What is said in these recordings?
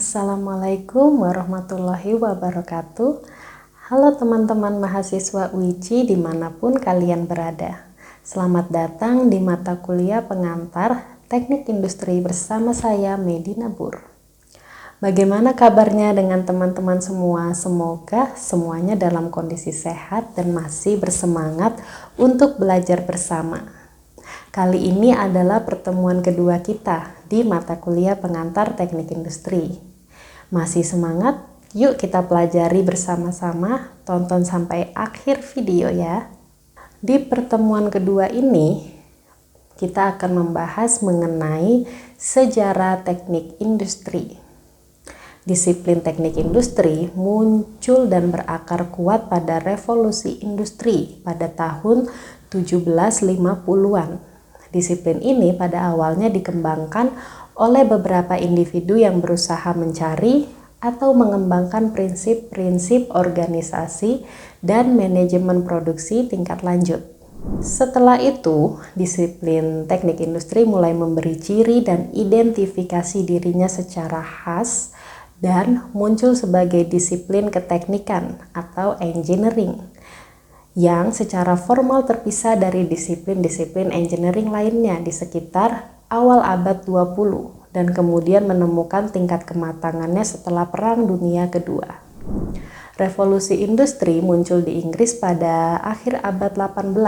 Assalamualaikum warahmatullahi wabarakatuh. Halo teman-teman mahasiswa UICI dimanapun kalian berada. Selamat datang di mata kuliah pengantar Teknik Industri bersama saya Medina Bur. Bagaimana kabarnya dengan teman-teman semua? Semoga semuanya dalam kondisi sehat dan masih bersemangat untuk belajar bersama. Kali ini adalah pertemuan kedua kita di mata kuliah pengantar Teknik Industri. Masih semangat? Yuk kita pelajari bersama-sama, tonton sampai akhir video ya. Di pertemuan kedua ini, kita akan membahas mengenai sejarah teknik industri. Disiplin teknik industri muncul dan berakar kuat pada revolusi industri pada tahun 1750-an. Disiplin ini pada awalnya dikembangkan oleh beberapa individu yang berusaha mencari atau mengembangkan prinsip-prinsip organisasi dan manajemen produksi tingkat lanjut. Setelah itu, disiplin teknik industri mulai memberi ciri dan identifikasi dirinya secara khas dan muncul sebagai disiplin keteknikan atau engineering yang secara formal terpisah dari disiplin-disiplin engineering lainnya di sekitar awal abad 20 dan kemudian menemukan tingkat kematangannya setelah Perang Dunia Kedua. Revolusi industri muncul di Inggris pada akhir abad 18.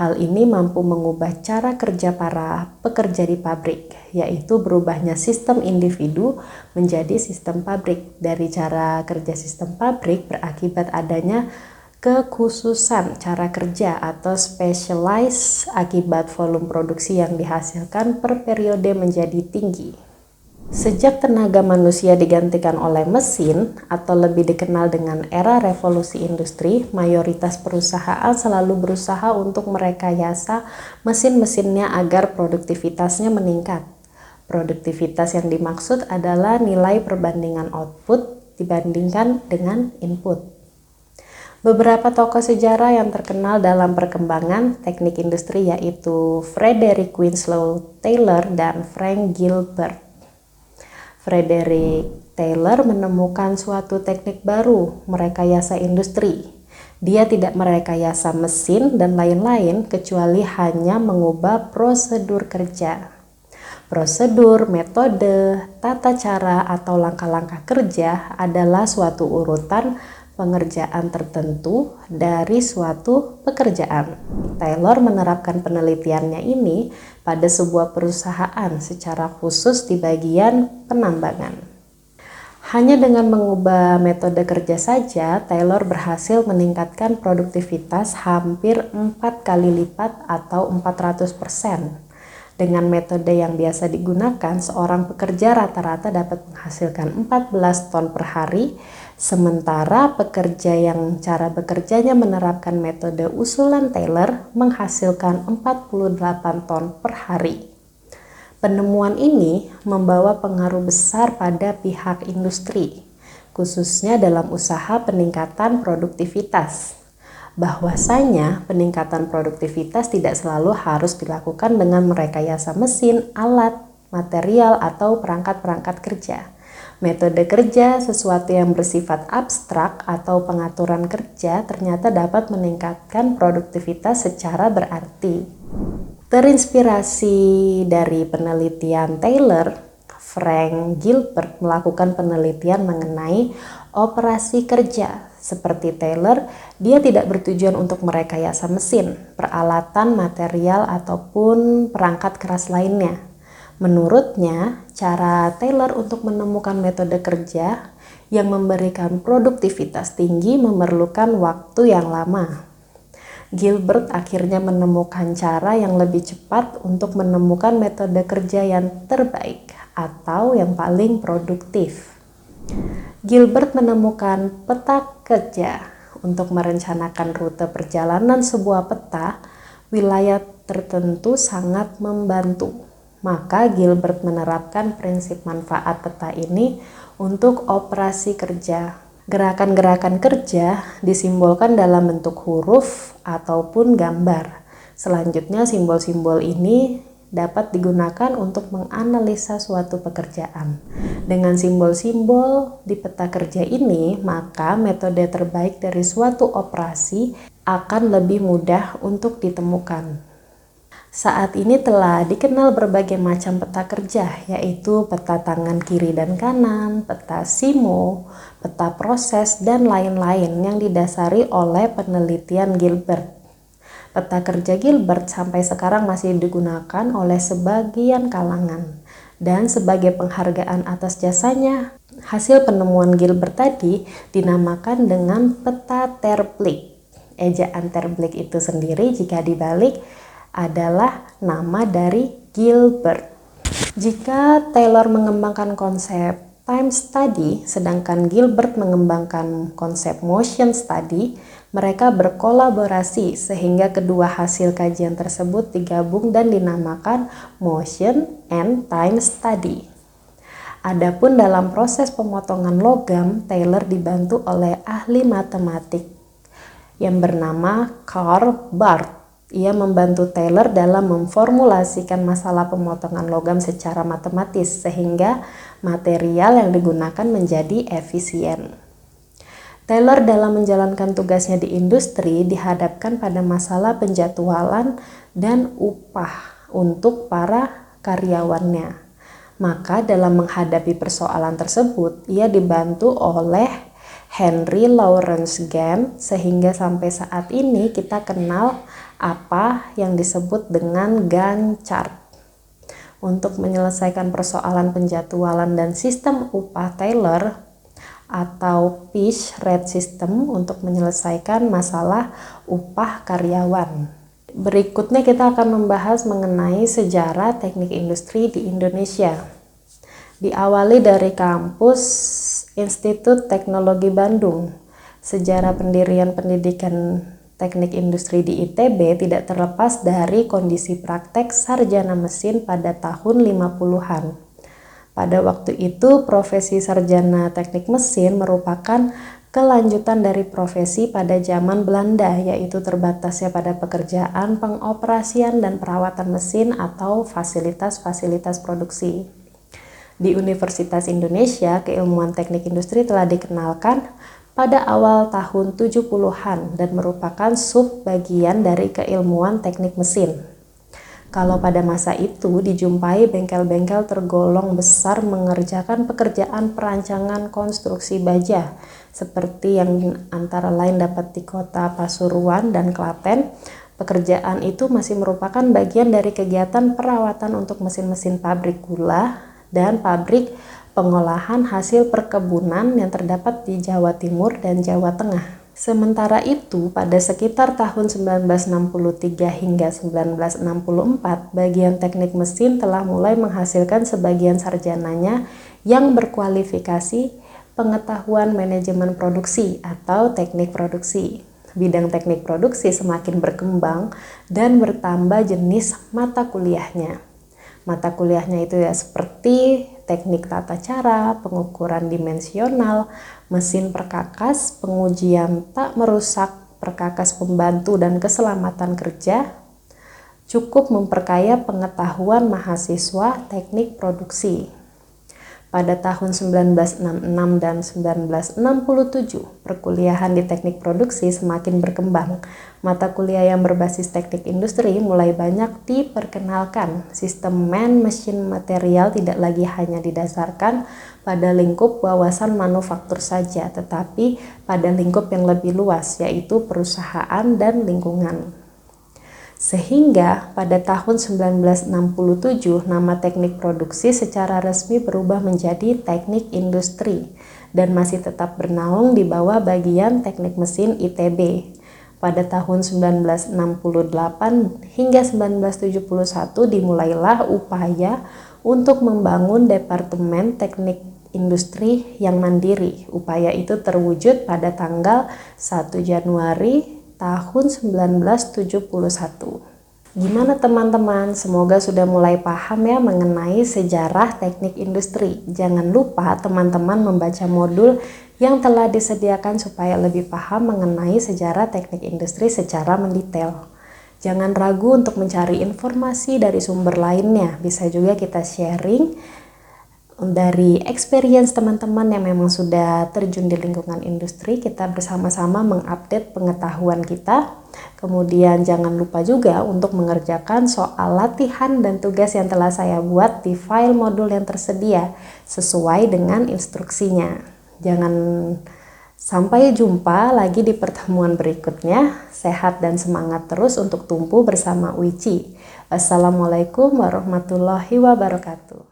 Hal ini mampu mengubah cara kerja para pekerja di pabrik, yaitu berubahnya sistem individu menjadi sistem pabrik. Dari cara kerja sistem pabrik berakibat adanya kekhususan cara kerja atau specialize akibat volume produksi yang dihasilkan per periode menjadi tinggi. Sejak tenaga manusia digantikan oleh mesin atau lebih dikenal dengan era revolusi industri, mayoritas perusahaan selalu berusaha untuk merekayasa mesin-mesinnya agar produktivitasnya meningkat. Produktivitas yang dimaksud adalah nilai perbandingan output dibandingkan dengan input. Beberapa tokoh sejarah yang terkenal dalam perkembangan teknik industri yaitu Frederick Winslow Taylor dan Frank Gilbert. Frederick Taylor menemukan suatu teknik baru merekayasa industri. Dia tidak merekayasa mesin dan lain-lain kecuali hanya mengubah prosedur kerja. Prosedur, metode, tata cara, atau langkah-langkah kerja adalah suatu urutan pengerjaan tertentu dari suatu pekerjaan. Taylor menerapkan penelitiannya ini pada sebuah perusahaan secara khusus di bagian penambangan. Hanya dengan mengubah metode kerja saja, Taylor berhasil meningkatkan produktivitas hampir 4 kali lipat atau 400%. Dengan metode yang biasa digunakan, seorang pekerja rata-rata dapat menghasilkan 14 ton per hari, sementara pekerja yang cara bekerjanya menerapkan metode usulan Taylor menghasilkan 48 ton per hari. Penemuan ini membawa pengaruh besar pada pihak industri, khususnya dalam usaha peningkatan produktivitas. Bahwasanya peningkatan produktivitas tidak selalu harus dilakukan dengan merekayasa mesin, alat, material, atau perangkat-perangkat kerja. Metode kerja, sesuatu yang bersifat abstrak atau pengaturan kerja, ternyata dapat meningkatkan produktivitas secara berarti. Terinspirasi dari penelitian Taylor, Frank Gilbert melakukan penelitian mengenai operasi kerja. Seperti Taylor, dia tidak bertujuan untuk merekayasa mesin, peralatan, material, ataupun perangkat keras lainnya. Menurutnya, cara Taylor untuk menemukan metode kerja yang memberikan produktivitas tinggi memerlukan waktu yang lama. Gilbert akhirnya menemukan cara yang lebih cepat untuk menemukan metode kerja yang terbaik atau yang paling produktif. Gilbert menemukan peta kerja. Untuk merencanakan rute perjalanan sebuah peta, wilayah tertentu sangat membantu. Maka Gilbert menerapkan prinsip manfaat peta ini untuk operasi kerja. Gerakan-gerakan kerja disimbolkan dalam bentuk huruf ataupun gambar. Selanjutnya simbol-simbol ini dapat digunakan untuk menganalisa suatu pekerjaan. Dengan simbol-simbol di peta kerja ini, maka metode terbaik dari suatu operasi akan lebih mudah untuk ditemukan. Saat ini telah dikenal berbagai macam peta kerja, yaitu peta tangan kiri dan kanan, peta SIMO, peta proses, dan lain-lain yang didasari oleh penelitian Gilbert. Peta kerja Gilbert sampai sekarang masih digunakan oleh sebagian kalangan, dan sebagai penghargaan atas jasanya, hasil penemuan Gilbert tadi dinamakan dengan peta Terblik. Ejaan Terblik itu sendiri jika dibalik adalah nama dari Gilbert. Jika Taylor mengembangkan konsep time study, sedangkan Gilbert mengembangkan konsep motion study, mereka berkolaborasi sehingga kedua hasil kajian tersebut digabung dan dinamakan motion and time study. Adapun dalam proses pemotongan logam, Taylor dibantu oleh ahli matematik yang bernama Karl Barth. Ia membantu Taylor dalam memformulasikan masalah pemotongan logam secara matematis sehingga material yang digunakan menjadi efisien. Taylor dalam menjalankan tugasnya di industri dihadapkan pada masalah penjadwalan dan upah untuk para karyawannya. Maka dalam menghadapi persoalan tersebut, ia dibantu oleh Henry Lawrence Gantt sehingga sampai saat ini kita kenal apa yang disebut dengan Gantt chart. Untuk menyelesaikan persoalan penjadwalan dan sistem upah Taylor atau Fish Rate System untuk menyelesaikan masalah upah karyawan. Berikutnya kita akan membahas mengenai sejarah teknik industri di Indonesia. Diawali dari kampus Institut Teknologi Bandung. Sejarah pendirian pendidikan teknik industri di ITB tidak terlepas dari kondisi praktek sarjana mesin pada tahun 50-an. Pada waktu itu, profesi sarjana teknik mesin merupakan kelanjutan dari profesi pada zaman Belanda, yaitu terbatasnya pada pekerjaan pengoperasian dan perawatan mesin atau fasilitas-fasilitas produksi. Di Universitas Indonesia, keilmuan teknik industri telah dikenalkan pada awal tahun 70-an dan merupakan subbagian dari keilmuan teknik mesin. Kalau pada masa itu dijumpai bengkel-bengkel tergolong besar mengerjakan pekerjaan perancangan konstruksi baja, seperti yang antara lain dapat di kota Pasuruan dan Klaten. Pekerjaan itu masih merupakan bagian dari kegiatan perawatan untuk mesin-mesin pabrik gula dan pabrik pengolahan hasil perkebunan yang terdapat di Jawa Timur dan Jawa Tengah. Sementara itu, pada sekitar tahun 1963 hingga 1964, bagian teknik mesin telah mulai menghasilkan sebagian sarjananya yang berkualifikasi pengetahuan manajemen produksi atau teknik produksi. Bidang teknik produksi semakin berkembang dan bertambah jenis mata kuliahnya. Mata kuliahnya itu ya seperti teknik tata cara, pengukuran dimensional, mesin perkakas, pengujian tak merusak, perkakas pembantu dan keselamatan kerja, cukup memperkaya pengetahuan mahasiswa teknik produksi. Pada tahun 1966 dan 1967, perkuliahan di teknik produksi semakin berkembang. Mata kuliah yang berbasis teknik industri mulai banyak diperkenalkan. Sistem man-machine material tidak lagi hanya didasarkan pada lingkup wawasan manufaktur saja, tetapi pada lingkup yang lebih luas, yaitu perusahaan dan lingkungan. Sehingga pada tahun 1967 nama teknik produksi secara resmi berubah menjadi teknik industri dan masih tetap bernaung di bawah bagian teknik mesin ITB. Pada tahun 1968 hingga 1971 dimulailah upaya untuk membangun Departemen Teknik Industri yang mandiri. Upaya itu terwujud pada tanggal 1 Januari tahun 1971. Gimana teman-teman? Semoga sudah mulai paham ya mengenai sejarah teknik industri. Jangan lupa teman-teman membaca modul yang telah disediakan supaya lebih paham mengenai sejarah teknik industri secara mendetail. Jangan ragu untuk mencari informasi dari sumber lainnya. Bisa juga kita sharing dari experience teman-teman yang memang sudah terjun di lingkungan industri. Kita bersama-sama mengupdate pengetahuan kita. Kemudian jangan lupa juga untuk mengerjakan soal latihan dan tugas yang telah saya buat di file modul yang tersedia sesuai dengan instruksinya. Jangan sampai jumpa lagi di pertemuan berikutnya. Sehat dan semangat terus untuk tumbuh bersama Wici. Wassalamualaikum warahmatullahi wabarakatuh.